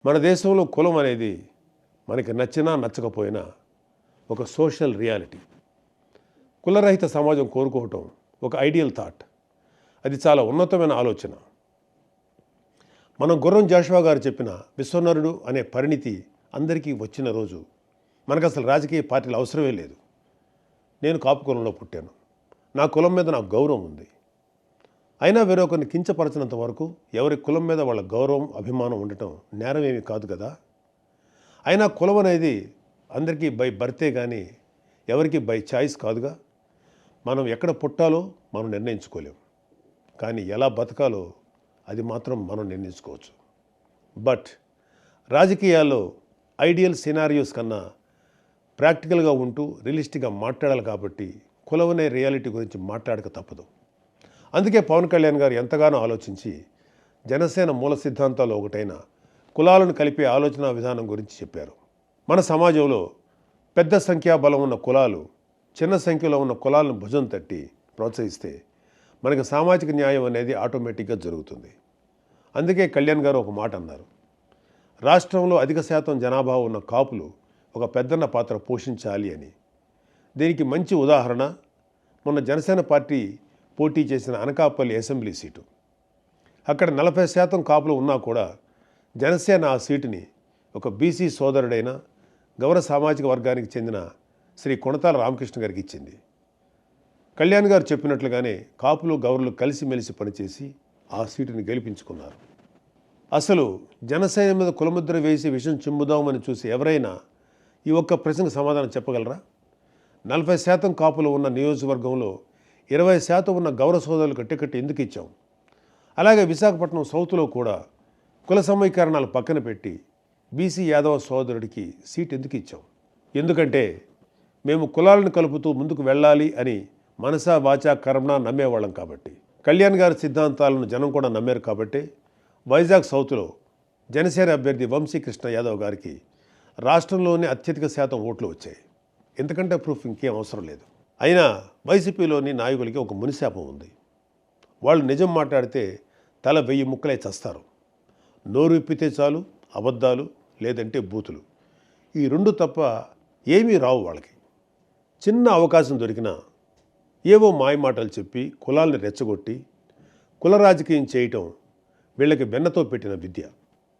మన దేశంలో కులం అనేది మనకి నచ్చినా నచ్చకపోయినా ఒక సోషల్ రియాలిటీ. కులరహిత సమాజం కోరుకోవటం ఒక ఐడియల్ థాట్. అది చాలా ఉన్నతమైన ఆలోచన. మనం గుర్రం జాషువా గారు చెప్పిన విశ్వనరుడు అనే పరిణితి అందరికీ వచ్చిన రోజు మనకు అసలు రాజకీయ పార్టీలు అవసరమే లేదు. నేను కాపు కులంలో పుట్టాను. నా కులం మీద నాకు గౌరవం ఉంది. అయినా వేరొకరిని కించపరచినంత వరకు ఎవరి కులం మీద వాళ్ళ గౌరవం అభిమానం ఉండటం నేరం ఏమీ కాదు కదా. అయినా కులం అనేది అందరికీ బై బర్తే కానీ ఎవరికి బై చాయిస్ కాదుగా. మనం ఎక్కడ పుట్టాలో మనం నిర్ణయించుకోలేం, కానీ ఎలా బతకాలో అది మాత్రం మనం నిర్ణయించుకోవచ్చు. బట్ రాజకీయాల్లో ఐడియల్ సినారియోస్ కన్నా ప్రాక్టికల్గా ఉంటూ రియలిస్టిక్గా మాట్లాడాలి కాబట్టి కులం అనే రియాలిటీ గురించి మాట్లాడక తప్పదు. అందుకే పవన్ కళ్యాణ్ గారు ఎంతగానో ఆలోచించి జనసేన మూల సిద్ధాంతాల్లో ఒకటైన కులాలను కలిపే ఆలోచన విధానం గురించి చెప్పారు. మన సమాజంలో పెద్ద సంఖ్యాబలం ఉన్న కులాలు చిన్న సంఖ్యలో ఉన్న కులాలను భుజం తట్టి ప్రోత్సహిస్తే మనకి సామాజిక న్యాయం అనేది ఆటోమేటిక్గా జరుగుతుంది. అందుకే కళ్యాణ్ గారు ఒక మాట అన్నారు, రాష్ట్రంలో అధిక శాతం జనాభా ఉన్న కాపులు ఒక పెద్దన్న పాత్ర పోషించాలి అని. దీనికి మంచి ఉదాహరణ మొన్న జనసేన పార్టీ పోటీ చేసిన అనకాపల్లి అసెంబ్లీ సీటు. అక్కడ 40% కాపులు ఉన్నా కూడా జనసేన ఆ సీటుని ఒక బీసీ సోదరుడైన గౌర సామాజిక వర్గానికి చెందిన శ్రీ కొణతాల రామకృష్ణ గారికి ఇచ్చింది. కళ్యాణ్ గారు చెప్పినట్లుగానే కాపులు గౌరలు కలిసిమెలిసి పనిచేసి ఆ సీటుని గెలిపించుకున్నారు. అసలు జనసేన మీద కులముద్ర వేసి విషం చిమ్ముదామని చూసి ఎవరైనా ఈ ఒక్క ప్రశ్నకు సమాధానం చెప్పగలరా? 40% కాపులు ఉన్న నియోజకవర్గంలో 20% ఉన్న గౌర సోదరులకు టికెట్ ఎందుకు ఇచ్చాం? అలాగే విశాఖపట్నం సౌత్లో కూడా కుల సమీకరణాలు పక్కన పెట్టి బీసీ యాదవ సోదరుడికి సీట్ ఎందుకు ఇచ్చాం? ఎందుకంటే మేము కులాలను కలుపుతూ ముందుకు వెళ్ళాలి అని మనసా వాచా కర్మణ నమ్మేవాళ్ళం కాబట్టి. కళ్యాణ్ గారి సిద్ధాంతాలను జనం కూడా నమ్మారు కాబట్టి వైజాగ్ సౌత్లో జనసేన అభ్యర్థి వంశీకృష్ణ యాదవ్ గారికి రాష్ట్రంలోనే అత్యధిక శాతం ఓట్లు వచ్చాయి. ఎందుకంటే ప్రూఫ్ ఇంకేం అవసరం లేదు. అయినా వైసీపీలోని నాయకులకి ఒక మునిశాపం ఉంది. వాళ్ళు నిజం మాట్లాడితే తల 1000 ముక్కలై చస్తారు. నోరు ఇప్పితే చాలు అబద్ధాలు, లేదంటే బూతులు. ఈ రెండు తప్ప ఏమీ రావు వాళ్ళకి. చిన్న అవకాశం దొరికినా ఏవో మాయమాటలు చెప్పి కులాల్ని రెచ్చగొట్టి కుల రాజకీయం చేయటం వీళ్ళకి వెన్నతో పెట్టిన విద్య.